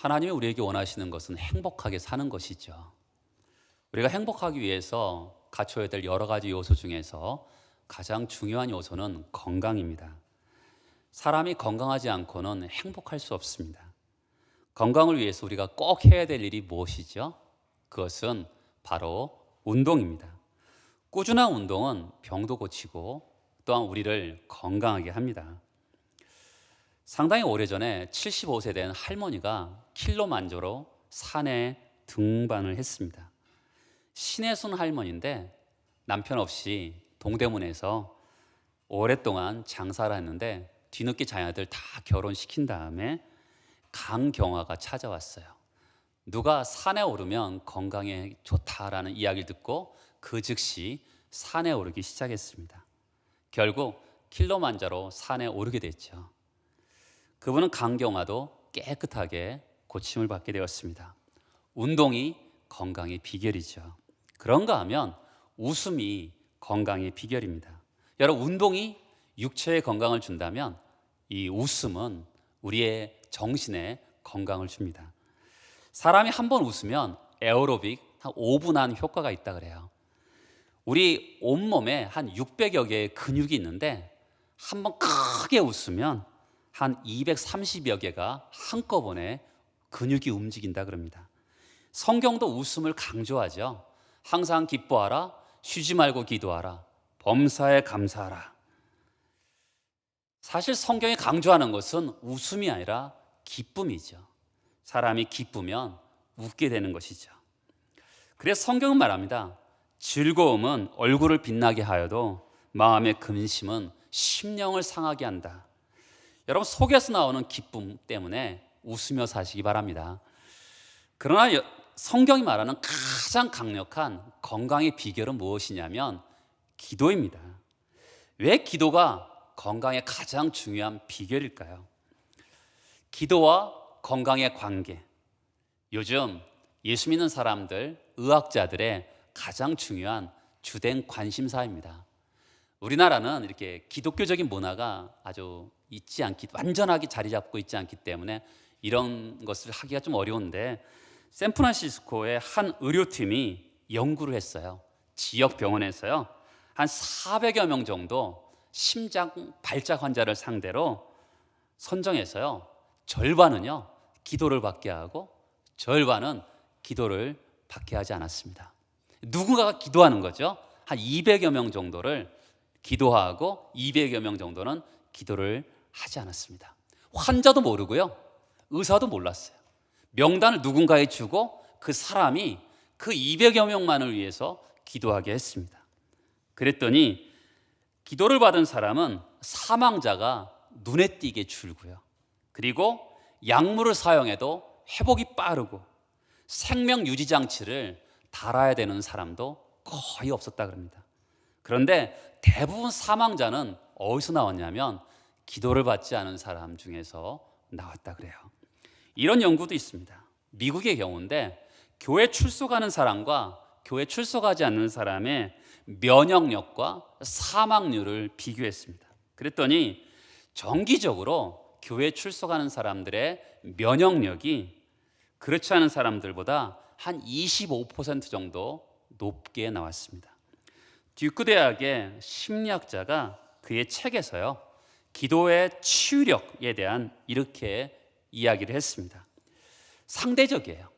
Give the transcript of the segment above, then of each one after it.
하나님이 우리에게 원하시는 것은 행복하게 사는 것이죠. 우리가 행복하기 위해서 갖춰야 될 여러 가지 요소 중에서 가장 중요한 요소는 건강입니다. 사람이 건강하지 않고는 행복할 수 없습니다. 건강을 위해서 우리가 꼭 해야 될 일이 무엇이죠? 그것은 바로 운동입니다. 꾸준한 운동은 병도 고치고 또한 우리를 건강하게 합니다. 상당히 오래전에 75세 된 할머니가 킬로만저로 산에 등반을 했습니다. 신의 순 할머니인데 남편 없이 동대문에서 오랫동안 장사를 했는데 뒤늦게 자녀들 다 결혼시킨 다음에 강경화가 찾아왔어요. 누가 산에 오르면 건강에 좋다라는 이야기를 듣고 그 즉시 산에 오르기 시작했습니다. 결국 킬로만자로 산에 오르게 됐죠. 그분은 강경화도 깨끗하게 고침을 받게 되었습니다. 운동이 건강의 비결이죠. 그런가 하면 웃음이 건강의 비결입니다. 여러분, 운동이 육체의 건강을 준다면 이 웃음은 우리의 정신에 건강을 줍니다. 사람이 한 번 웃으면 에어로빅 한 5분 한 효과가 있다 그래요. 우리 온몸에 한 600여 개의 근육이 있는데 한 번 크게 웃으면 한 230여 개가 한꺼번에 근육이 움직인다 그럽니다. 성경도 웃음을 강조하죠. 항상 기뻐하라, 쉬지 말고 기도하라, 범사에 감사하라. 사실 성경이 강조하는 것은 웃음이 아니라 기쁨이죠. 사람이 기쁘면 웃게 되는 것이죠. 그래서 성경은 말합니다. 즐거움은 얼굴을 빛나게 하여도 마음의 근심은 심령을 상하게 한다. 여러분, 속에서 나오는 기쁨 때문에 웃으며 사시기 바랍니다. 그러나 성경이 말하는 가장 강력한 건강의 비결은 무엇이냐면 기도입니다. 왜 기도가 건강의 가장 중요한 비결일까요? 기도와 건강의 관계. 요즘 예수 믿는 사람들, 의학자들의 가장 중요한 주된 관심사입니다. 우리나라는 이렇게 기독교적인 문화가 아주 완전하게 자리 잡고 있지 않기 때문에 이런 것을 하기가 좀 어려운데, 샌프란시스코의 한 의료팀이 연구를 했어요. 지역 병원에서요. 한 400여 명 정도 심장 발작 환자를 상대로 선정해서요. 절반은요, 기도를 받게 하고 절반은 기도를 받게 하지 않았습니다. 누군가가 기도하는 거죠. 한 200여 명 정도를 기도하고 200여 명 정도는 기도를 하지 않았습니다. 환자도 모르고요, 의사도 몰랐어요. 명단을 누군가에 주고 그 사람이 그 200여 명만을 위해서 기도하게 했습니다. 그랬더니 기도를 받은 사람은 사망자가 눈에 띄게 줄고요, 그리고 약물을 사용해도 회복이 빠르고 생명 유지 장치를 달아야 되는 사람도 거의 없었다 그럽니다. 그런데 대부분 사망자는 어디서 나왔냐면 기도를 받지 않은 사람 중에서 나왔다 그래요. 이런 연구도 있습니다. 미국의 경우인데 교회 출석하는 사람과 교회 출석하지 않는 사람의 면역력과 사망률을 비교했습니다. 그랬더니 정기적으로 교회 출석하는 사람들의 면역력이 그렇지 않은 사람들보다 한 25% 정도 높게 나왔습니다. 듀크 대학의 심리학자가 그의 책에서요, 기도의 치유력에 대한 이렇게 이야기를 했습니다. 상대적이에요.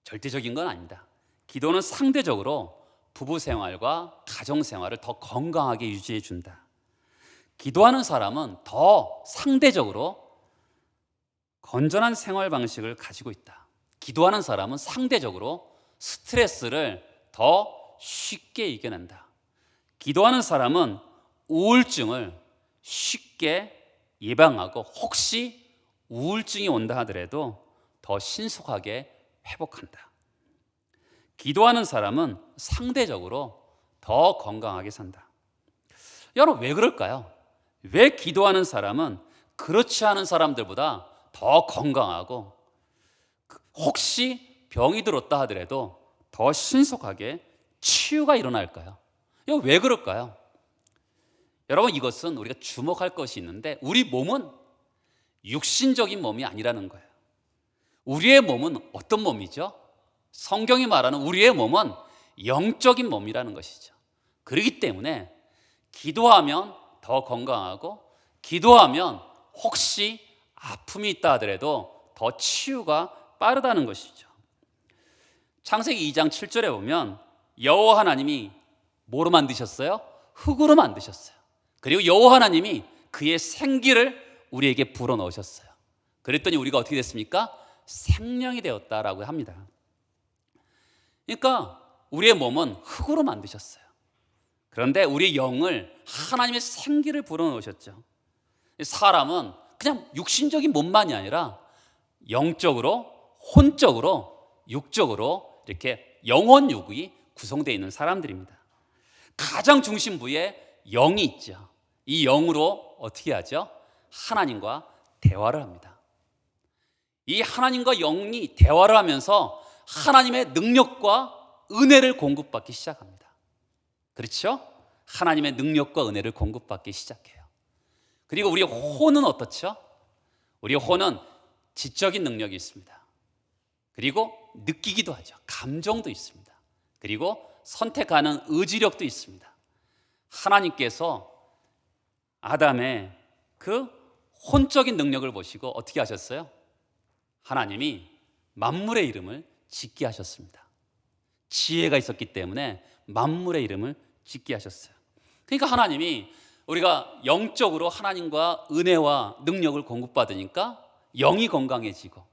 절대적인 건 아닙니다. 기도는 상대적으로 부부 생활과 가정 생활을 더 건강하게 유지해 준다. 기도하는 사람은 더 상대적으로 건전한 생활 방식을 가지고 있다. 기도하는 사람은 상대적으로 스트레스를 더 쉽게 이겨낸다. 기도하는 사람은 우울증을 쉽게 예방하고 혹시 우울증이 온다 하더라도 더 신속하게 회복한다. 기도하는 사람은 상대적으로 더 건강하게 산다. 여러분, 왜 그럴까요? 왜 기도하는 사람은 그렇지 않은 사람들보다 더 건강하고 혹시 병이 들었다 하더라도 더 신속하게 치유가 일어날까요? 이거 왜 그럴까요? 여러분, 이것은 우리가 주목할 것이 있는데 우리 몸은 육신적인 몸이 아니라는 거예요. 우리의 몸은 어떤 몸이죠? 성경이 말하는 우리의 몸은 영적인 몸이라는 것이죠. 그렇기 때문에 기도하면 더 건강하고, 기도하면 혹시 아픔이 있다 하더라도 더 치유가 빠르다는 것이죠. 창세기 2장 7절에 보면 여호와 하나님이 뭐로 만드셨어요? 흙으로 만드셨어요. 그리고 여호와 하나님이 그의 생기를 우리에게 불어넣으셨어요. 그랬더니 우리가 어떻게 됐습니까? 생명이 되었다라고 합니다. 그러니까 우리의 몸은 흙으로 만드셨어요. 그런데 우리의 영을 하나님의 생기를 불어넣으셨죠. 사람은 그냥 육신적인 몸만이 아니라 영적으로, 혼적으로, 육적으로 이렇게 영혼 육이 구성되어 있는 사람들입니다. 가장 중심부에 영이 있죠. 이 영으로 어떻게 하죠? 하나님과 대화를 합니다. 이 하나님과 영이 대화를 하면서 하나님의 능력과 은혜를 공급받기 시작합니다. 그렇죠? 하나님의 능력과 은혜를 공급받기 시작해요. 그리고 우리의 혼은 어떻죠? 우리의 혼은 지적인 능력이 있습니다. 그리고 느끼기도 하죠. 감정도 있습니다. 그리고 선택하는 의지력도 있습니다. 하나님께서 아담의 그 혼적인 능력을 보시고 어떻게 하셨어요? 하나님이 만물의 이름을 짓게 하셨습니다. 지혜가 있었기 때문에 만물의 이름을 짓게 하셨어요. 그러니까 하나님이 우리가 영적으로 하나님과 은혜와 능력을 공급받으니까 영이 건강해지고,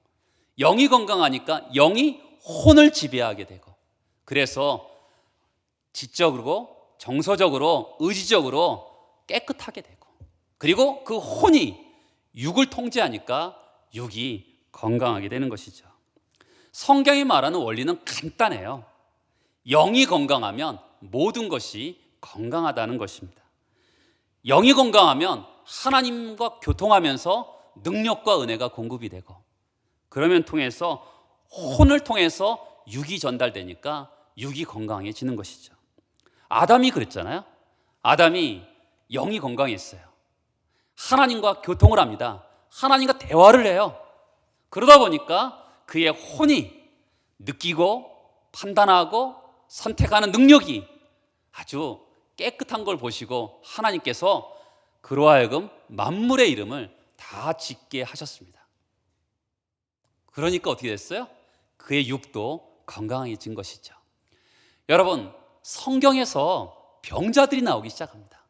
영이 건강하니까 영이 혼을 지배하게 되고, 그래서 지적으로, 정서적으로, 의지적으로 깨끗하게 되고, 그리고 그 혼이 육을 통제하니까 육이 건강하게 되는 것이죠. 성경이 말하는 원리는 간단해요. 영이 건강하면 모든 것이 건강하다는 것입니다. 영이 건강하면 하나님과 교통하면서 능력과 은혜가 공급이 되고, 그러면 통해서 혼을 통해서 육이 전달되니까 육이 건강해지는 것이죠. 아담이 그랬잖아요. 아담이 영이 건강했어요. 하나님과 교통을 합니다. 하나님과 대화를 해요. 그러다 보니까 그의 혼이 느끼고 판단하고 선택하는 능력이 아주 깨끗한 걸 보시고 하나님께서 그로 하여금 만물의 이름을 다 짓게 하셨습니다. 그러니까 어떻게 됐어요? 그의 육도 건강해진 것이죠. 여러분, 성경에서 병자들이 나오기 시작합니다.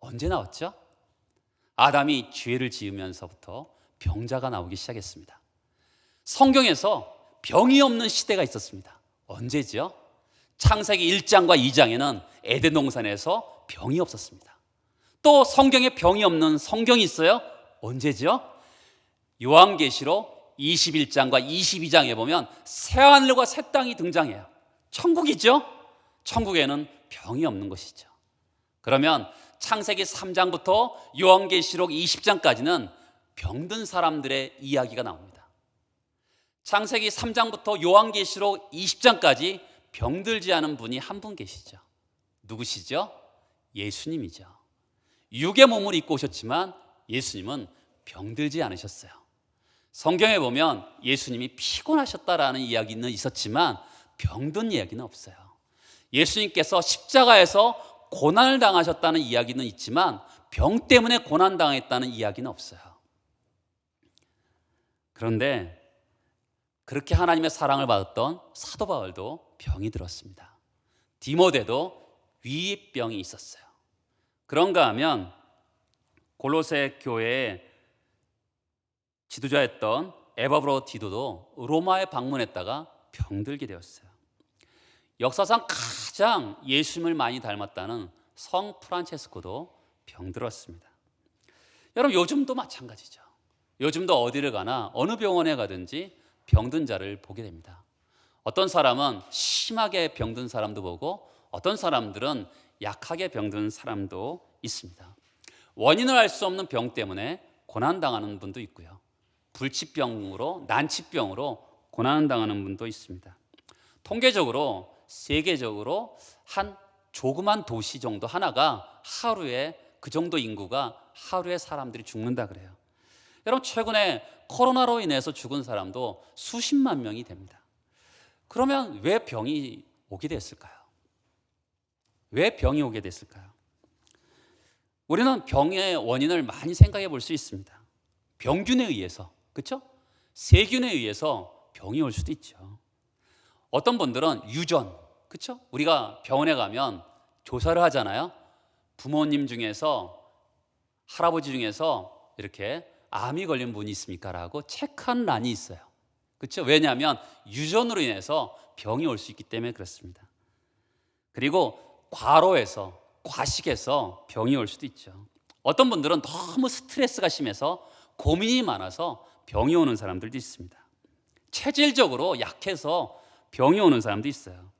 언제 나왔죠? 아담이 죄를 지으면서부터 병자가 나오기 시작했습니다. 성경에서 병이 없는 시대가 있었습니다. 언제죠? 창세기 1장과 2장에는 에덴 동산에서 병이 없었습니다. 또 성경에 병이 없는 성경이 있어요? 언제죠? 요한계시록 21장과 22장에 보면 새하늘과 새 땅이 등장해요. 천국이죠? 천국에는 병이 없는 것이죠. 그러면 창세기 3장부터 요한계시록 20장까지는 병든 사람들의 이야기가 나옵니다. 창세기 3장부터 요한계시록 20장까지 병들지 않은 분이 한 분 계시죠. 누구시죠? 예수님이죠. 육의 몸을 입고 오셨지만 예수님은 병들지 않으셨어요. 성경에 보면 예수님이 피곤하셨다라는 이야기는 있었지만 병든 이야기는 없어요. 예수님께서 십자가에서 고난을 당하셨다는 이야기는 있지만 병 때문에 고난당했다는 이야기는 없어요. 그런데 그렇게 하나님의 사랑을 받았던 사도 바울도 병이 들었습니다. 디모데도 위병이 있었어요. 그런가 하면 골로새 교회의 지도자였던 에바브로 디도도 로마에 방문했다가 병들게 되었어요. 역사상 가장 예수님을 많이 닮았다는 성 프란체스코도 병들었습니다. 여러분, 요즘도 마찬가지죠. 요즘도 어디를 가나 어느 병원에 가든지 병든 자를 보게 됩니다. 어떤 사람은 심하게 병든 사람도 보고 어떤 사람들은 약하게 병든 사람도 있습니다. 원인을 알 수 없는 병 때문에 고난당하는 분도 있고요. 불치병으로, 난치병으로 고난당하는 분도 있습니다. 통계적으로 세계적으로 한 조그만 도시 정도 하나가 하루에 그 정도 인구가 하루에 사람들이 죽는다 그래요. 여러분, 최근에 코로나로 인해서 죽은 사람도 수십만 명이 됩니다. 그러면 왜 병이 오게 됐을까요? 왜 병이 오게 됐을까요? 우리는 병의 원인을 많이 생각해 볼 수 있습니다. 병균에 의해서, 그렇죠? 세균에 의해서 병이 올 수도 있죠. 어떤 분들은 유전, 그렇죠? 우리가 병원에 가면 조사를 하잖아요. 부모님 중에서, 할아버지 중에서 이렇게 암이 걸린 분이 있습니까? 라고 체크한 란이 있어요. 그렇죠? 왜냐하면 유전으로 인해서 병이 올 수 있기 때문에 그렇습니다. 그리고 과로해서, 과식해서 병이 올 수도 있죠. 어떤 분들은 너무 스트레스가 심해서 고민이 많아서 병이 오는 사람들도 있습니다. 체질적으로 약해서 병이 오는 사람도 있어요.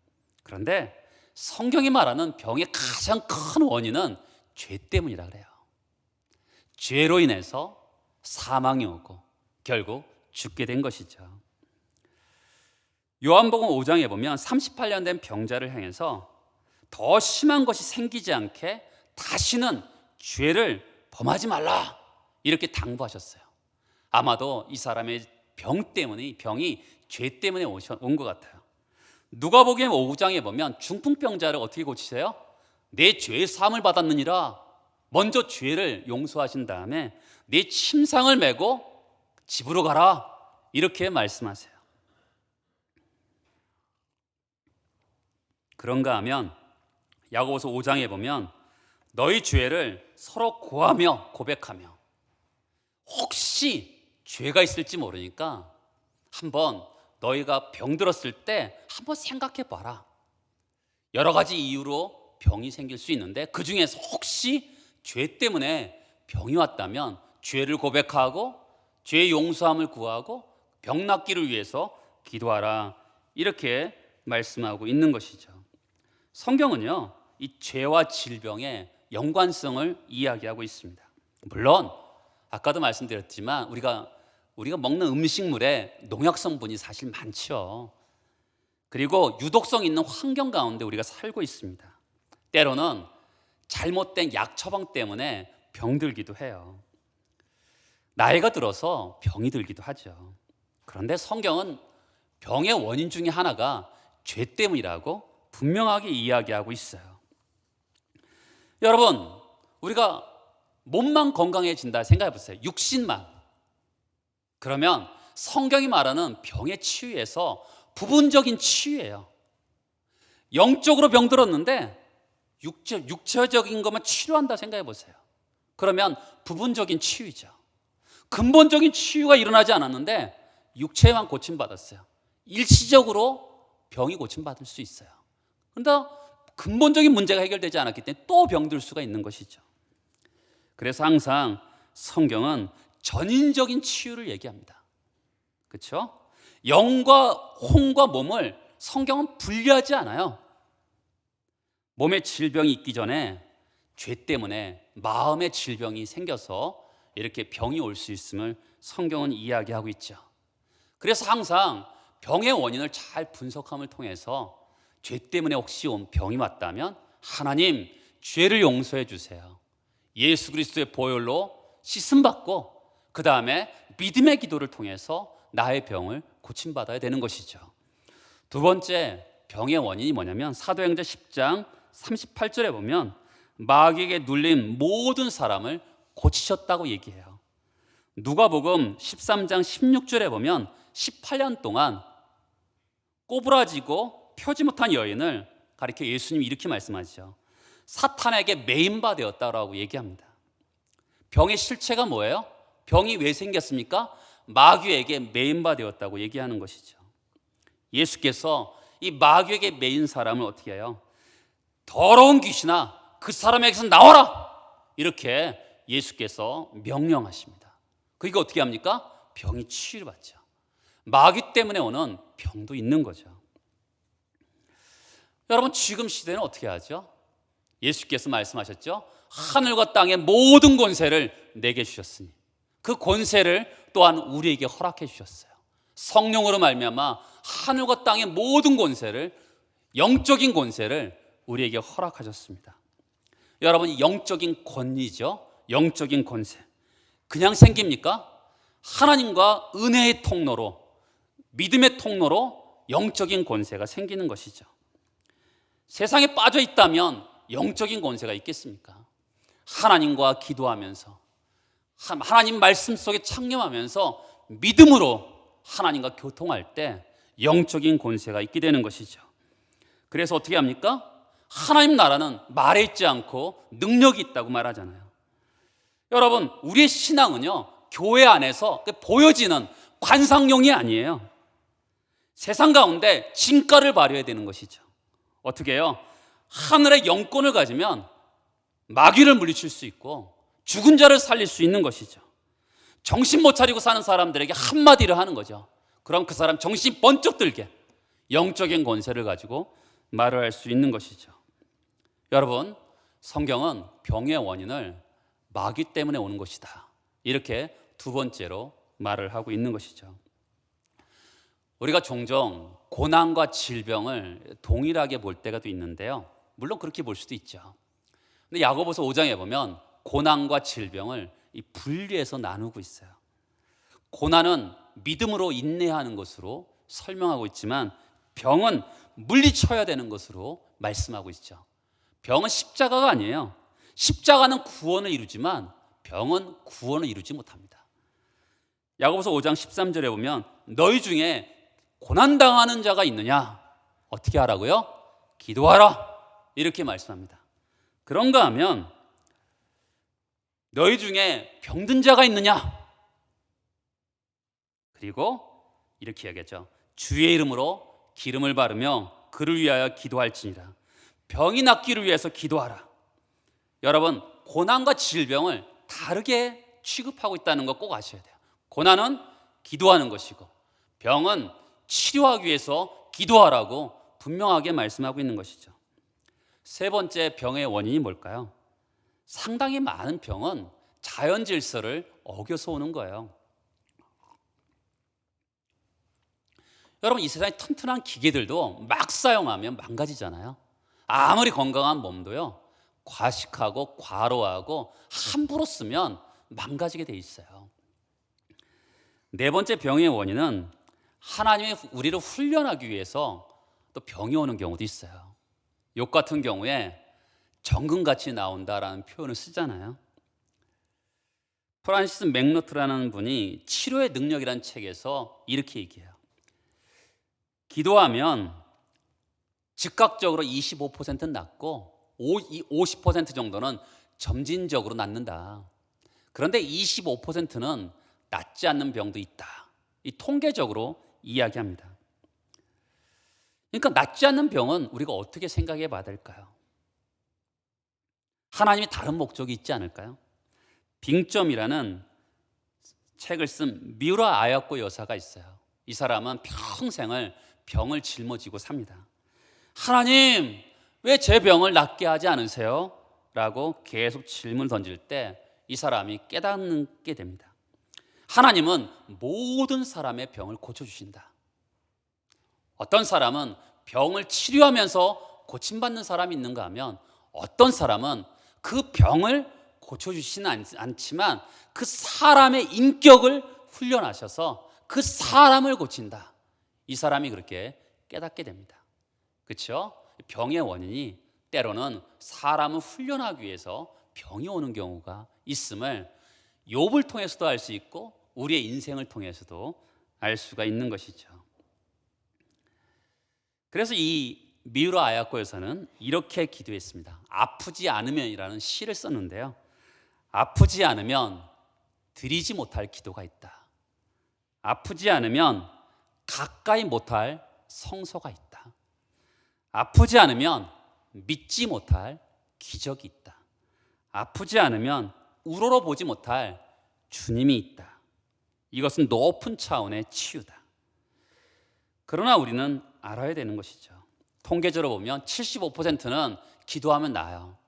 그런데 성경이 말하는 병의 가장 큰 원인은 죄 때문이라 그래요. 죄로 인해서 사망이 오고 결국 죽게 된 것이죠. 요한복음 5장에 보면 38년 된 병자를 향해서 더 심한 것이 생기지 않게 다시는 죄를 범하지 말라 이렇게 당부하셨어요. 아마도 이 사람의 병 때문에, 병이 죄 때문에 온 것 같아요. 누가복음 5장에 보면 중풍병자를 어떻게 고치세요? 내 죄의 사함을 받았느니라. 먼저 죄를 용서하신 다음에 내 침상을 메고 집으로 가라 이렇게 말씀하세요. 그런가 하면 야고보서 5장에 보면 너희 죄를 서로 고하며 고백하며, 혹시 죄가 있을지 모르니까 한번 너희가 병들었을 때 한번 생각해 봐라. 여러 가지 이유로 병이 생길 수 있는데 그 중에서 혹시 죄 때문에 병이 왔다면 죄를 고백하고 죄의 용서함을 구하고 병 낫기를 위해서 기도하라 이렇게 말씀하고 있는 것이죠. 성경은요, 이 죄와 질병의 연관성을 이야기하고 있습니다. 물론 아까도 말씀드렸지만 우리가 먹는 음식물에 농약 성분이 사실 많죠. 그리고 유독성 있는 환경 가운데 우리가 살고 있습니다. 때로는 잘못된 약 처방 때문에 병들기도 해요. 나이가 들어서 병이 들기도 하죠. 그런데 성경은 병의 원인 중에 하나가 죄 때문이라고 분명하게 이야기하고 있어요. 여러분, 우리가 몸만 건강해진다 생각해 보세요. 육신만. 그러면 성경이 말하는 병의 치유에서 부분적인 치유예요. 영적으로 병들었는데 육체적인 것만 치료한다 생각해 보세요. 그러면 부분적인 치유죠. 근본적인 치유가 일어나지 않았는데 육체만 고침받았어요. 일시적으로 병이 고침받을 수 있어요. 그런데 근본적인 문제가 해결되지 않았기 때문에 또 병들 수가 있는 것이죠. 그래서 항상 성경은 전인적인 치유를 얘기합니다. 그렇죠? 영과 혼과 몸을 성경은 분리하지 않아요. 몸에 질병이 있기 전에 죄 때문에 마음의 질병이 생겨서 이렇게 병이 올 수 있음을 성경은 이야기하고 있죠. 그래서 항상 병의 원인을 잘 분석함을 통해서 죄 때문에 혹시 온 병이 왔다면 하나님 죄를 용서해 주세요. 예수 그리스도의 보혈로 씻음받고 그 다음에 믿음의 기도를 통해서 나의 병을 고침받아야 되는 것이죠. 두 번째 병의 원인이 뭐냐면 사도행전 10장 38절에 보면 마귀에게 눌린 모든 사람을 고치셨다고 얘기해요. 누가복음 13장 16절에 보면 18년 동안 꼬부라지고 펴지 못한 여인을 가리켜 예수님이 이렇게 말씀하시죠. 사탄에게 매인바 되었다라고 얘기합니다. 병의 실체가 뭐예요? 병이 왜 생겼습니까? 마귀에게 매인바 되었다고 얘기하는 것이죠. 예수께서 이 마귀에게 매인 사람을 어떻게 해요? 더러운 귀신아 그 사람에게서 나와라 이렇게 예수께서 명령하십니다. 그러니까 어떻게 합니까? 병이 치유를 받죠. 마귀 때문에 오는 병도 있는 거죠. 여러분, 지금 시대는 어떻게 하죠? 예수께서 말씀하셨죠. 하늘과 땅의 모든 권세를 내게 주셨으니 그 권세를 또한 우리에게 허락해 주셨어요. 성령으로 말미암아 하늘과 땅의 모든 권세를, 영적인 권세를 우리에게 허락하셨습니다. 여러분, 영적인 권위죠. 영적인 권세 그냥 생깁니까? 하나님과 은혜의 통로로, 믿음의 통로로 영적인 권세가 생기는 것이죠. 세상에 빠져 있다면 영적인 권세가 있겠습니까? 하나님과 기도하면서, 하나님 말씀 속에 창념하면서 믿음으로 하나님과 교통할 때 영적인 권세가 있게 되는 것이죠. 그래서 어떻게 합니까? 하나님 나라는 말에 있지 않고 능력이 있다고 말하잖아요. 여러분, 우리의 신앙은요, 교회 안에서 보여지는 관상용이 아니에요. 세상 가운데 진가를 발휘해야 되는 것이죠. 어떻게 해요? 하늘의 영권을 가지면 마귀를 물리칠 수 있고 죽은 자를 살릴 수 있는 것이죠. 정신 못 차리고 사는 사람들에게 한마디를 하는 거죠. 그럼 그 사람 정신 번쩍 들게 영적인 권세를 가지고 말을 할 수 있는 것이죠. 여러분, 성경은 병의 원인을 마귀 때문에 오는 것이다, 이렇게 두 번째로 말을 하고 있는 것이죠. 우리가 종종 고난과 질병을 동일하게 볼 때가 또 있는데요, 물론 그렇게 볼 수도 있죠. 근데 야고보서 5장에 보면 고난과 질병을 분리해서 나누고 있어요. 고난은 믿음으로 인내하는 것으로 설명하고 있지만 병은 물리쳐야 되는 것으로 말씀하고 있죠. 병은 십자가가 아니에요. 십자가는 구원을 이루지만 병은 구원을 이루지 못합니다. 야고보서 5장 13절에 보면 너희 중에 고난당하는 자가 있느냐? 어떻게 하라고요? 기도하라, 이렇게 말씀합니다. 그런가 하면 너희 중에 병든 자가 있느냐? 그리고 이렇게 이야기하죠. 주의 이름으로 기름을 바르며 그를 위하여 기도할지니라. 병이 낫기를 위해서 기도하라. 여러분, 고난과 질병을 다르게 취급하고 있다는 거 꼭 아셔야 돼요. 고난은 기도하는 것이고 병은 치료하기 위해서 기도하라고 분명하게 말씀하고 있는 것이죠. 세 번째 병의 원인이 뭘까요? 상당히 많은 병은 자연 질서를 어겨서 오는 거예요. 여러분, 이 세상에 튼튼한 기계들도 막 사용하면 망가지잖아요. 아무리 건강한 몸도요, 과식하고 과로하고 함부로 쓰면 망가지게 돼 있어요. 네 번째 병의 원인은 하나님이 우리를 훈련하기 위해서 또 병이 오는 경우도 있어요. 욥 같은 경우에 정금같이 나온다라는 표현을 쓰잖아요. 프란시스 맥노트라는 분이 치료의 능력이라는 책에서 이렇게 얘기해요. 기도하면 즉각적으로 25%는 낫고 50% 정도는 점진적으로 낫는다. 그런데 25%는 낫지 않는 병도 있다. 이 통계적으로 이야기합니다. 그러니까 낫지 않는 병은 우리가 어떻게 생각해 봐야 될까요? 하나님이 다른 목적이 있지 않을까요? 빙점이라는 책을 쓴 미우라 아야코 여사가 있어요. 이 사람은 평생을 병을 짊어지고 삽니다. 하나님, 왜 제 병을 낫게 하지 않으세요? 라고 계속 질문을 던질 때 이 사람이 깨닫게 됩니다. 하나님은 모든 사람의 병을 고쳐주신다. 어떤 사람은 병을 치료하면서 고침받는 사람이 있는가 하면 어떤 사람은 그 병을 고쳐주시는 않지만 그 사람의 인격을 훈련하셔서 그 사람을 고친다. 이 사람이 그렇게 깨닫게 됩니다. 그렇죠? 병의 원인이 때로는 사람을 훈련하기 위해서 병이 오는 경우가 있음을 욥을 통해서도 알 수 있고 우리의 인생을 통해서도 알 수가 있는 것이죠. 그래서 이 미우라 아야코 여사는 이렇게 기도했습니다. 아프지 않으면이라는 시를 썼는데요, 아프지 않으면 드리지 못할 기도가 있다. 아프지 않으면 가까이 못할 성소가 있다. 아프지 않으면 믿지 못할 기적이 있다. 아프지 않으면 우러러보지 못할 주님이 있다. 이것은 높은 차원의 치유다. 그러나 우리는 알아야 되는 것이죠. 통계적으로 보면 75%는 기도하면 나아요.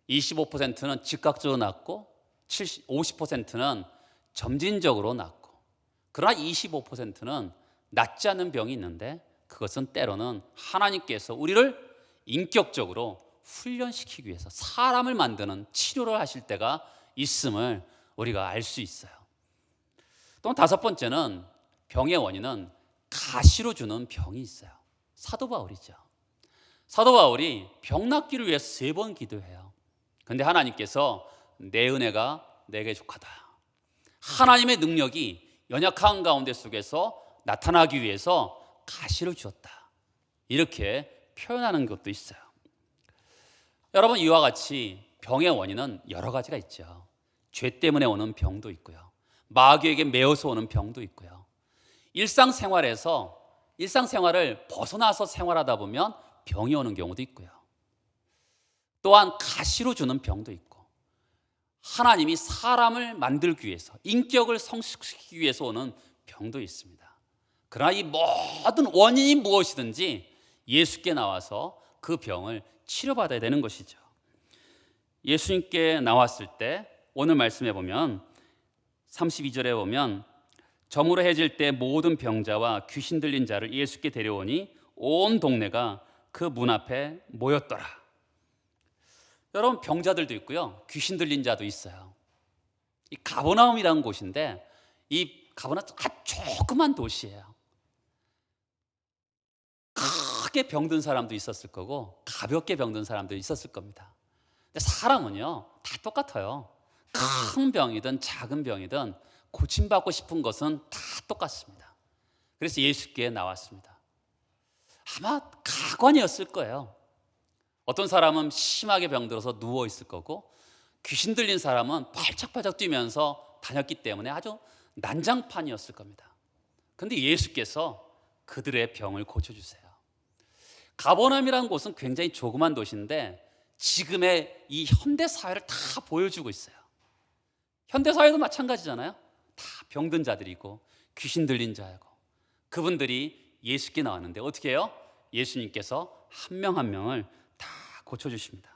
25%는 즉각적으로 낫고 50%는 점진적으로 낫고, 그러나 25%는 낫지 않는 병이 있는데 그것은 때로는 하나님께서 우리를 인격적으로 훈련시키기 위해서 사람을 만드는 치료를 하실 때가 있음을 우리가 알 수 있어요. 또 다섯 번째는 병의 원인은 가시로 주는 병이 있어요. 사도 바울이죠. 사도 바울이 병 낫기를 위해서 3번 기도해요. 근데 하나님께서 내 은혜가 내게 족하다. 하나님의 능력이 연약한 가운데 속에서 나타나기 위해서 가시를 주었다. 이렇게 표현하는 것도 있어요. 여러분, 이와 같이 병의 원인은 여러 가지가 있죠. 죄 때문에 오는 병도 있고요. 마귀에게 매어서 오는 병도 있고요. 일상생활을 벗어나서 생활하다 보면 병이 오는 경우도 있고요. 또한 가시로 주는 병도 있고, 하나님이 사람을 만들기 위해서, 인격을 성숙시키기 위해서 오는 병도 있습니다. 그러나 이 모든 원인이 무엇이든지 예수께 나와서 그 병을 치료받아야 되는 것이죠. 예수님께 나왔을 때 오늘 말씀해 보면 32절에 보면 저물어 해질 때 모든 병자와 귀신 들린 자를 예수께 데려오니 온 동네가 그 문 앞에 모였더라. 여러분, 병자들도 있고요, 귀신 들린 자도 있어요. 이 가버나움이라는 곳인데, 이 가버나움 아주 조그만 도시예요. 크게 병든 사람도 있었을 거고 가볍게 병든 사람도 있었을 겁니다. 근데 사람은요 다 똑같아요. 큰 병이든 작은 병이든 고침받고 싶은 것은 다 똑같습니다. 그래서 예수께 나왔습니다. 아마 가관이었을 거예요. 어떤 사람은 심하게 병들어서 누워 있을 거고, 귀신 들린 사람은 발짝발짝 뛰면서 다녔기 때문에 아주 난장판이었을 겁니다. 그런데 예수께서 그들의 병을 고쳐주세요. 가버나움이라는 곳은 굉장히 조그만 도시인데 지금의 이 현대 사회를 다 보여주고 있어요. 현대 사회도 마찬가지잖아요. 다 병든 자들이고 귀신 들린 자이고, 그분들이 예수께 나왔는데 어떻게 해요? 예수님께서 한 명 한 명을 다 고쳐주십니다.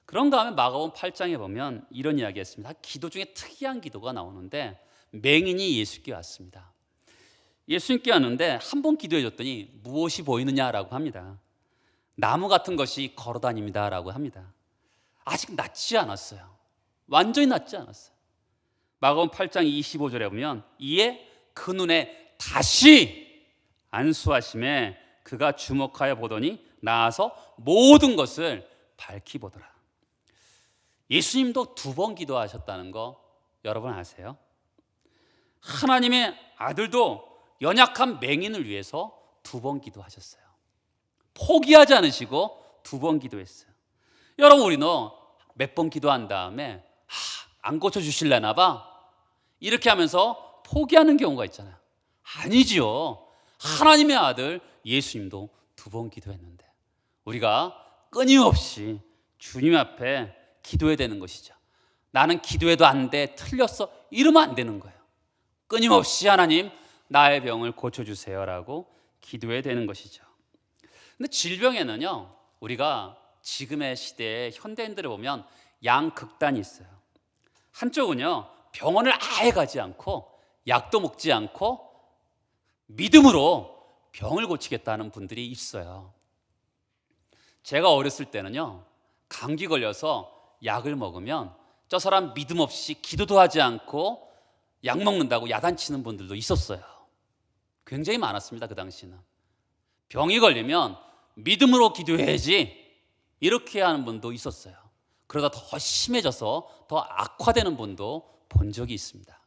그런 다음에 마가복음 8장에 보면 이런 이야기가 있습니다. 기도 중에 특이한 기도가 나오는데, 맹인이 예수께 왔습니다. 예수님께 왔는데 한 번 기도해 줬더니 무엇이 보이느냐라고 합니다. 나무 같은 것이 걸어다닙니다라고 합니다. 아직 낫지 않았어요. 완전히 낫지 않았어요. 마가복음 8장 25절에 보면 이에 그 눈에 다시 안수하심에 그가 주목하여 보더니 나아서 모든 것을 밝히 보더라. 예수님도 2번 기도하셨다는 거 여러분 아세요? 하나님의 아들도 연약한 맹인을 위해서 2번 기도하셨어요. 포기하지 않으시고 2번 기도했어요. 여러분, 우리는 몇 번 기도한 다음에 안 고쳐주실려나 봐, 이렇게 하면서 포기하는 경우가 있잖아요. 아니지요. 하나님의 아들 예수님도 2번 기도했는데 우리가 끊임없이 주님 앞에 기도해야 되는 것이죠. 나는 기도해도 안 돼, 틀렸어, 이러면 안 되는 거예요. 끊임없이 하나님 나의 병을 고쳐주세요라고 기도해야 되는 것이죠. 근데 질병에는요, 우리가 지금의 시대에 현대인들을 보면 양극단이 있어요. 한쪽은요, 병원을 아예 가지 않고 약도 먹지 않고 믿음으로 병을 고치겠다는 분들이 있어요. 제가 어렸을 때는요, 감기 걸려서 약을 먹으면 저 사람 믿음 없이 기도도 하지 않고 약 먹는다고 야단치는 분들도 있었어요. 굉장히 많았습니다. 그 당시는. 병이 걸리면 믿음으로 기도해야지, 이렇게 하는 분도 있었어요. 그러다 더 심해져서 더 악화되는 분도 본 적이 있습니다.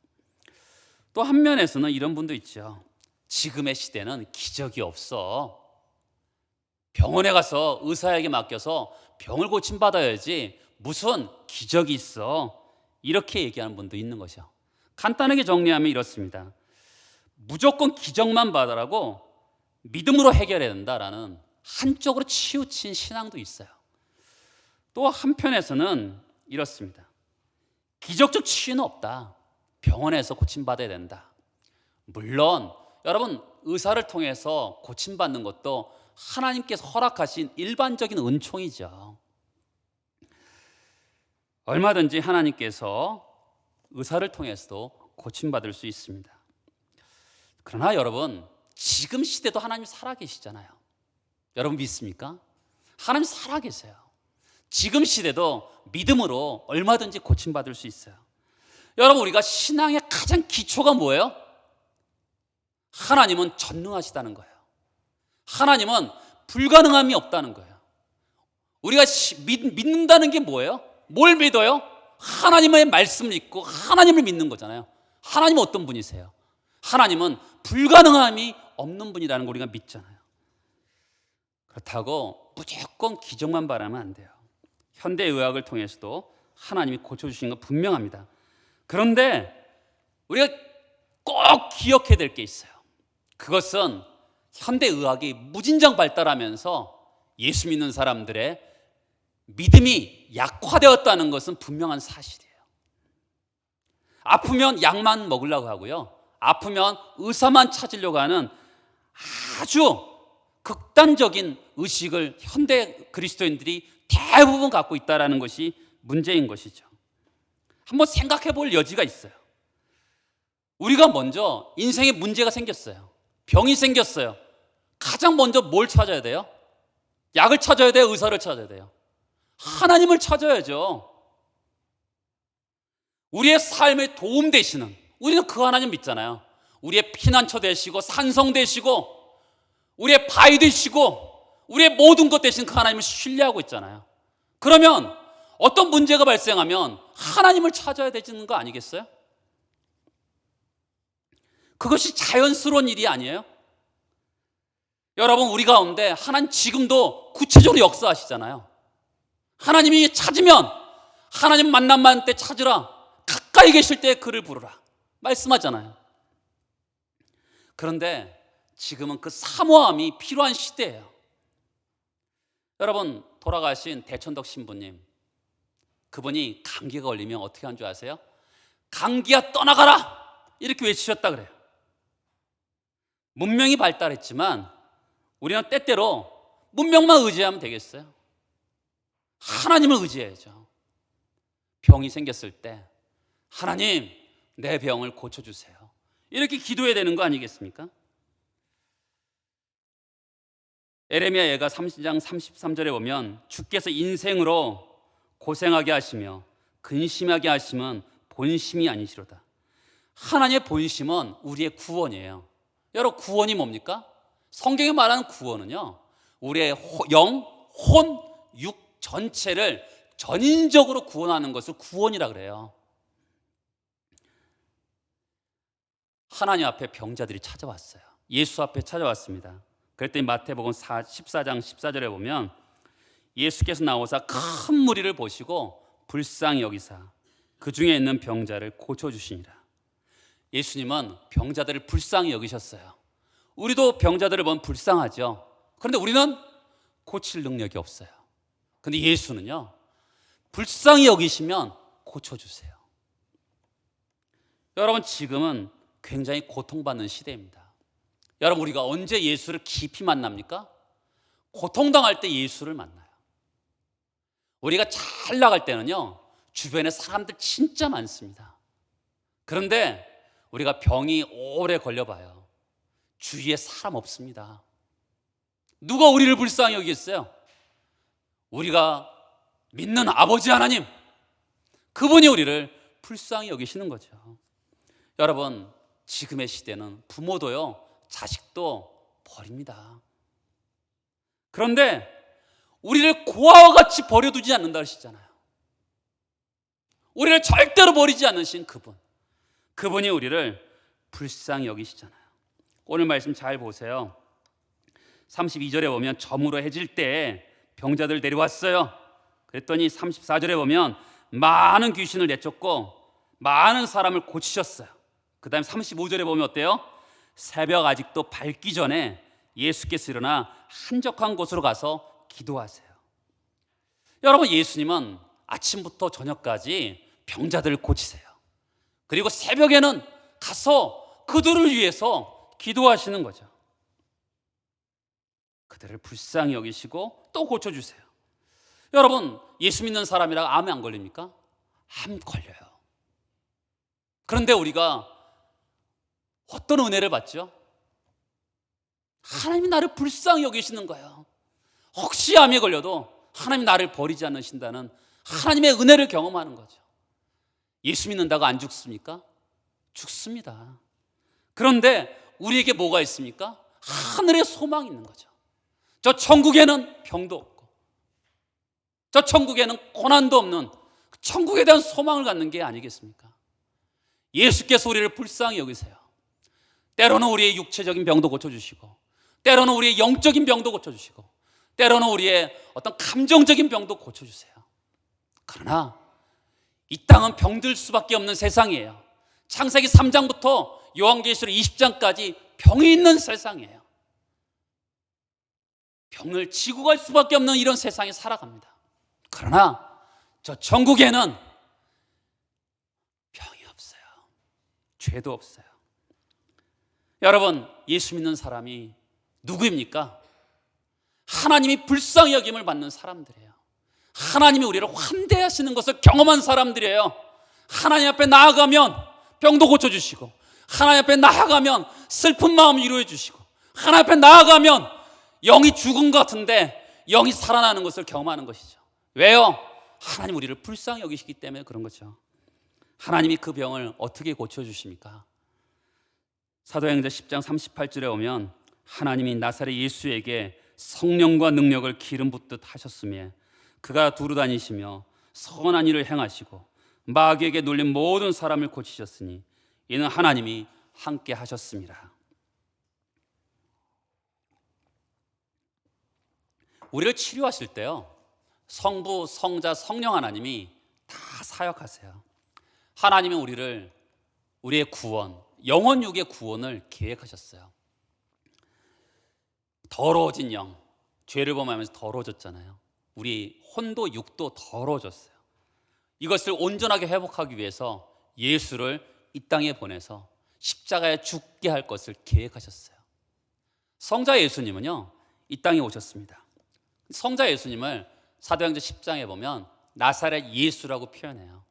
또 한 면에서는 이런 분도 있죠. 지금의 시대는 기적이 없어. 병원에 가서 의사에게 맡겨서 병을 고침받아야지 무슨 기적이 있어, 이렇게 얘기하는 분도 있는 거죠. 간단하게 정리하면 이렇습니다. 무조건 기적만 받으라고 믿음으로 해결해야 된다라는 한쪽으로 치우친 신앙도 있어요. 또 한편에서는 이렇습니다. 기적적 치유는 없다. 병원에서 고침받아야 된다. 물론 여러분, 의사를 통해서 고침받는 것도 하나님께서 허락하신 일반적인 은총이죠. 얼마든지 하나님께서 의사를 통해서도 고침받을 수 있습니다. 그러나 여러분, 지금 시대도 하나님 살아계시잖아요. 여러분 믿습니까? 하나님 살아계세요. 지금 시대도 믿음으로 얼마든지 고침받을 수 있어요. 여러분, 우리가 신앙의 가장 기초가 뭐예요? 하나님은 전능하시다는 거예요. 하나님은 불가능함이 없다는 거예요. 우리가 믿는다는 게 뭐예요? 뭘 믿어요? 하나님의 말씀을 믿고 하나님을 믿는 거잖아요. 하나님은 어떤 분이세요? 하나님은 불가능함이 없는 분이라는 걸 우리가 믿잖아요. 그렇다고 무조건 기적만 바라면 안 돼요. 현대의학을 통해서도 하나님이 고쳐주시는 건 분명합니다. 그런데 우리가 꼭 기억해야 될 게 있어요. 그것은 현대의학이 무진장 발달하면서 예수 믿는 사람들의 믿음이 약화되었다는 것은 분명한 사실이에요. 아프면 약만 먹으려고 하고요, 아프면 의사만 찾으려고 하는 아주 극단적인 의식을 현대 그리스도인들이 대부분 갖고 있다는 것이 문제인 것이죠. 한번 생각해 볼 여지가 있어요. 우리가 먼저 인생에 문제가 생겼어요. 병이 생겼어요. 가장 먼저 뭘 찾아야 돼요? 약을 찾아야 돼요? 의사를 찾아야 돼요? 하나님을 찾아야죠. 우리의 삶에 도움 되시는, 우리는 그 하나님 믿잖아요. 우리의 피난처 되시고 산성 되시고 우리의 바위 되시고 우리의 모든 것 되신 그 하나님을 신뢰하고 있잖아요. 그러면 어떤 문제가 발생하면 하나님을 찾아야 되는 거 아니겠어요? 그것이 자연스러운 일이 아니에요? 여러분, 우리 가운데 하나님 지금도 구체적으로 역사하시잖아요. 하나님이 찾으면 하나님 만남만 때 찾으라, 가까이 계실 때 그를 부르라 말씀하잖아요. 그런데 지금은 그 사모함이 필요한 시대예요. 여러분, 돌아가신 대천덕 신부님, 그분이 감기가 걸리면 어떻게 한 줄 아세요? 감기야 떠나가라 이렇게 외치셨다 그래요. 문명이 발달했지만 우리는 때때로 문명만 의지하면 되겠어요? 하나님을 의지해야죠. 병이 생겼을 때 하나님, 내 병을 고쳐주세요, 이렇게 기도해야 되는 거 아니겠습니까? 에레미야 예가 30장 33절에 보면 주께서 인생으로 고생하게 하시며 근심하게 하시면 본심이 아니시로다. 하나님의 본심은 우리의 구원이에요. 여러분, 구원이 뭡니까? 성경이 말하는 구원은요, 우리의 영, 혼, 육 전체를 전인적으로 구원하는 것을 구원이라 그래요. 하나님 앞에 병자들이 찾아왔어요. 예수 앞에 찾아왔습니다. 그랬더니 마태복음 14장 14절에 보면 예수께서 나오사 큰 무리를 보시고 불쌍히 여기사 그 중에 있는 병자를 고쳐주시니라. 예수님은 병자들을 불쌍히 여기셨어요. 우리도 병자들을 보면 불쌍하죠. 그런데 우리는 고칠 능력이 없어요. 그런데 예수는요, 불쌍히 여기시면 고쳐주세요. 여러분, 지금은 굉장히 고통받는 시대입니다. 여러분, 우리가 언제 예수를 깊이 만납니까? 고통당할 때 예수를 만나요. 우리가 잘 나갈 때는요, 주변에 사람들 진짜 많습니다. 그런데 우리가 병이 오래 걸려봐요. 주위에 사람 없습니다. 누가 우리를 불쌍히 여기겠어요? 우리가 믿는 아버지 하나님, 그분이 우리를 불쌍히 여기시는 거죠. 여러분, 지금의 시대는 부모도요, 자식도 버립니다. 그런데 우리를 고아와 같이 버려두지 않는다 하시잖아요. 우리를 절대로 버리지 않으신 그분이 우리를 불쌍히 여기시잖아요. 오늘 말씀 잘 보세요. 32절에 보면 저물어 해질 때 병자들 데려왔어요. 그랬더니 34절에 보면 많은 귀신을 내쫓고 많은 사람을 고치셨어요. 그 다음에 35절에 보면 어때요? 새벽 아직도 밝기 전에 예수께서 일어나 한적한 곳으로 가서 기도하세요. 여러분, 예수님은 아침부터 저녁까지 병자들을 고치세요. 그리고 새벽에는 가서 그들을 위해서 기도하시는 거죠. 그들을 불쌍히 여기시고 또 고쳐주세요. 여러분, 예수 믿는 사람이라 암에 안 걸립니까? 암 걸려요. 그런데 우리가 어떤 은혜를 받죠? 하나님이 나를 불쌍히 여기시는 거예요. 혹시 암에 걸려도 하나님 나를 버리지 않으신다는 하나님의 은혜를 경험하는 거죠. 예수 믿는다고 안 죽습니까? 죽습니다. 그런데 우리에게 뭐가 있습니까? 하늘의 소망이 있는 거죠. 저 천국에는 병도 없고, 저 천국에는 고난도 없는 천국에 대한 소망을 갖는 게 아니겠습니까? 예수께서 우리를 불쌍히 여기세요. 때로는 우리의 육체적인 병도 고쳐주시고, 때로는 우리의 영적인 병도 고쳐주시고, 때로는 우리의 어떤 감정적인 병도 고쳐주세요. 그러나 이 땅은 병들 수밖에 없는 세상이에요. 창세기 3장부터 요한계시록 20장까지 병이 있는 세상이에요. 병을 지고 갈 수밖에 없는 이런 세상에 살아갑니다. 그러나 저 천국에는 병이 없어요. 죄도 없어요. 여러분, 예수 믿는 사람이 누구입니까? 하나님이 불쌍히 여김을 받는 사람들이에요. 하나님이 우리를 환대하시는 것을 경험한 사람들이에요. 하나님 앞에 나아가면 병도 고쳐주시고, 하나님 앞에 나아가면 슬픈 마음 위로해 주시고, 하나님 앞에 나아가면 영이 죽은 것 같은데 영이 살아나는 것을 경험하는 것이죠. 왜요? 하나님 우리를 불쌍히 여기시기 때문에 그런 거죠. 하나님이 그 병을 어떻게 고쳐주십니까? 사도행전 10장 38절에 오면 하나님이 나사렛 예수에게 성령과 능력을 기름 붓듯 하셨으며 그가 두루 다니시며 선한 일을 행하시고 마귀에게 눌린 모든 사람을 고치셨으니 이는 하나님이 함께 하셨습니다. 우리를 치료하실 때요, 성부, 성자, 성령 하나님이 다 사역하세요. 하나님은 우리의 구원, 영혼 육의 구원을 계획하셨어요. 더러워진 영, 죄를 범하면서 더러워졌잖아요. 우리 혼도 육도 더러워졌어요. 이것을 온전하게 회복하기 위해서 예수를 이 땅에 보내서 십자가에 죽게 할 것을 계획하셨어요. 성자 예수님은요, 이 땅에 오셨습니다. 성자 예수님을 사도행전 10장에 보면 나사렛 예수라고 표현해요.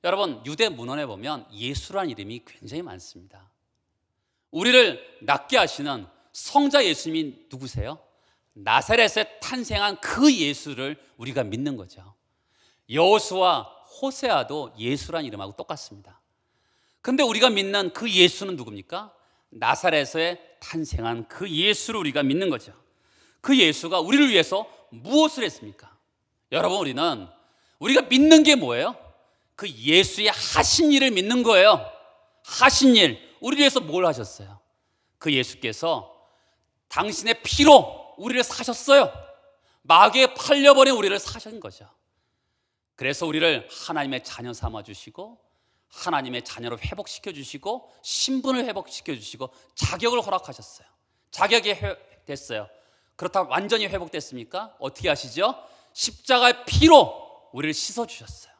여러분, 유대 문헌에 보면 예수라는 이름이 굉장히 많습니다. 우리를 낫게 하시는 성자 예수님이 누구세요? 나사렛에 탄생한 그 예수를 우리가 믿는 거죠. 여호수아, 호세아도 예수라는 이름하고 똑같습니다. 근데 우리가 믿는 그 예수는 누굽니까? 나사렛에 탄생한 그 예수를 우리가 믿는 거죠. 그 예수가 우리를 위해서 무엇을 했습니까? 여러분, 우리가 믿는 게 뭐예요? 그 예수의 하신 일을 믿는 거예요. 하신 일, 우리를 위해서 뭘 하셨어요? 그 예수께서 당신의 피로 우리를 사셨어요. 마귀에 팔려버린 우리를 사신 거죠. 그래서 우리를 하나님의 자녀 삼아주시고, 하나님의 자녀로 회복시켜주시고, 신분을 회복시켜주시고, 자격을 허락하셨어요. 자격이 됐어요. 그렇다고 완전히 회복됐습니까? 어떻게 하시죠? 십자가의 피로 우리를 씻어주셨어요.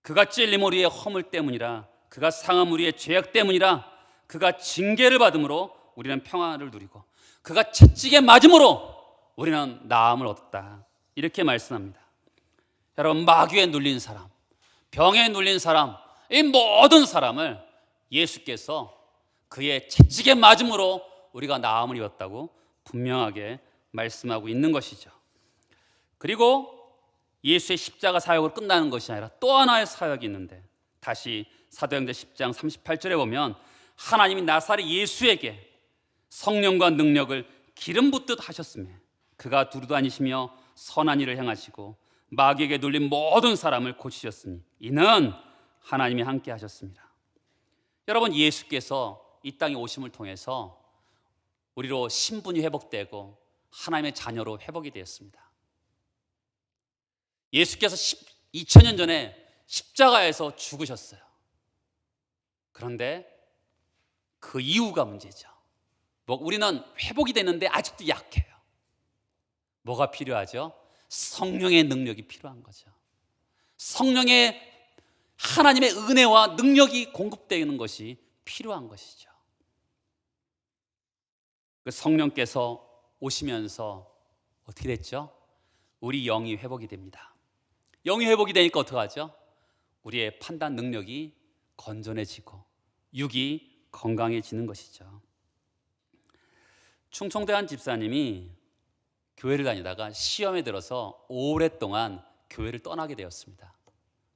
그가 찔림 우리의 허물 때문이라, 그가 상함 우리의 죄악 때문이라, 그가 징계를 받음으로 우리는 평안을 누리고, 그가 채찍에 맞음으로 우리는 나음을 얻었다. 이렇게 말씀합니다. 여러분, 마귀에 눌린 사람, 병에 눌린 사람, 이 모든 사람을 예수께서 그의 채찍에 맞음으로 우리가 나음을 입었다고 분명하게 말씀하고 있는 것이죠. 그리고 예수의 십자가 사역으로 끝나는 것이 아니라 또 하나의 사역이 있는데, 다시 사도행전 10장 38절에 보면 하나님이 나사렛 예수에게 성령과 능력을 기름 붓듯 하셨으며 그가 두루 다니시며 선한 일을 행하시고 마귀에게 눌린 모든 사람을 고치셨으니 이는 하나님이 함께 하셨습니다. 여러분, 예수께서 이 땅에 오심을 통해서 우리로 신분이 회복되고 하나님의 자녀로 회복이 되었습니다. 예수께서 2000년 전에 십자가에서 죽으셨어요. 그런데 그 이유가 문제죠. 우리는 회복이 됐는데 아직도 약해요. 뭐가 필요하죠? 성령의 능력이 필요한 거죠. 성령의 하나님의 은혜와 능력이 공급되는 것이 필요한 것이죠. 그 성령께서 오시면서 어떻게 됐죠? 우리 영이 회복이 됩니다. 영이 회복이 되니까 어떻게 하죠? 우리의 판단 능력이 건전해지고 육이 건강해지는 것이죠. 충청대 한 집사님이 교회를 다니다가 시험에 들어서 오랫동안 교회를 떠나게 되었습니다.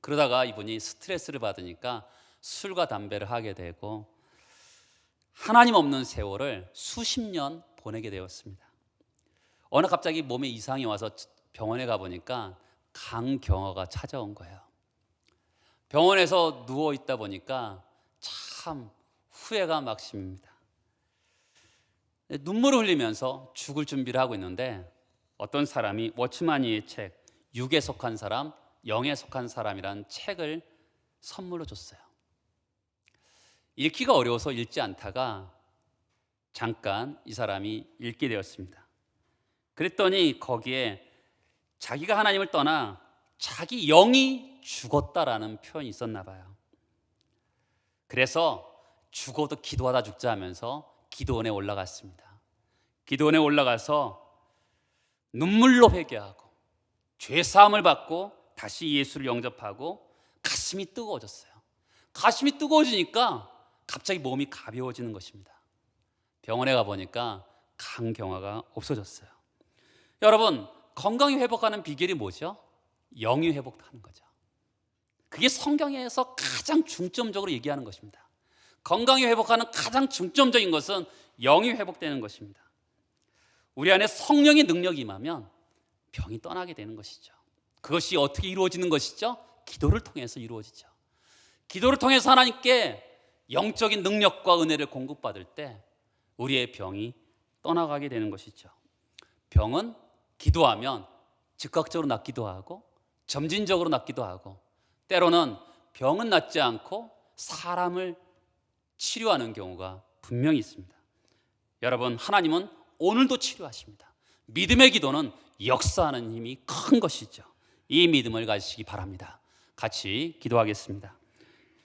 그러다가 이분이 스트레스를 받으니까 술과 담배를 하게 되고 하나님 없는 세월을 수십 년 보내게 되었습니다. 어느 갑자기 몸에 이상이 와서 병원에 가보니까 간경화가 찾아온 거예요. 병원에서 누워 있다 보니까 참 후회가 막심입니다. 눈물을 흘리면서 죽을 준비를 하고 있는데 어떤 사람이 워치마니의 책 육에 속한 사람, 영에 속한 사람이라는 책을 선물로 줬어요. 읽기가 어려워서 읽지 않다가 잠깐 이 사람이 읽게 되었습니다. 그랬더니 거기에 자기가 하나님을 떠나 자기 영이 죽었다라는 표현이 있었나 봐요. 그래서 죽어도 기도하다 죽자 하면서 기도원에 올라갔습니다. 기도원에 올라가서 눈물로 회개하고 죄사함을 받고 다시 예수를 영접하고 가슴이 뜨거워졌어요. 가슴이 뜨거워지니까 갑자기 몸이 가벼워지는 것입니다. 병원에 가보니까 간경화가 없어졌어요. 여러분, 건강이 회복하는 비결이 뭐죠? 영이 회복하는 거죠. 그게 성경에서 가장 중점적으로 얘기하는 것입니다. 건강이 회복하는 가장 중점적인 것은 영이 회복되는 것입니다. 우리 안에 성령의 능력이 임하면 병이 떠나게 되는 것이죠. 그것이 어떻게 이루어지는 것이죠? 기도를 통해서 이루어지죠. 기도를 통해서 하나님께 영적인 능력과 은혜를 공급받을 때 우리의 병이 떠나가게 되는 것이죠. 병은 기도하면 즉각적으로 낫기도 하고 점진적으로 낫기도 하고 때로는 병은 낫지 않고 사람을 치료하는 경우가 분명히 있습니다. 여러분, 하나님은 오늘도 치료하십니다. 믿음의 기도는 역사하는 힘이 큰 것이죠. 이 믿음을 가지시기 바랍니다. 같이 기도하겠습니다.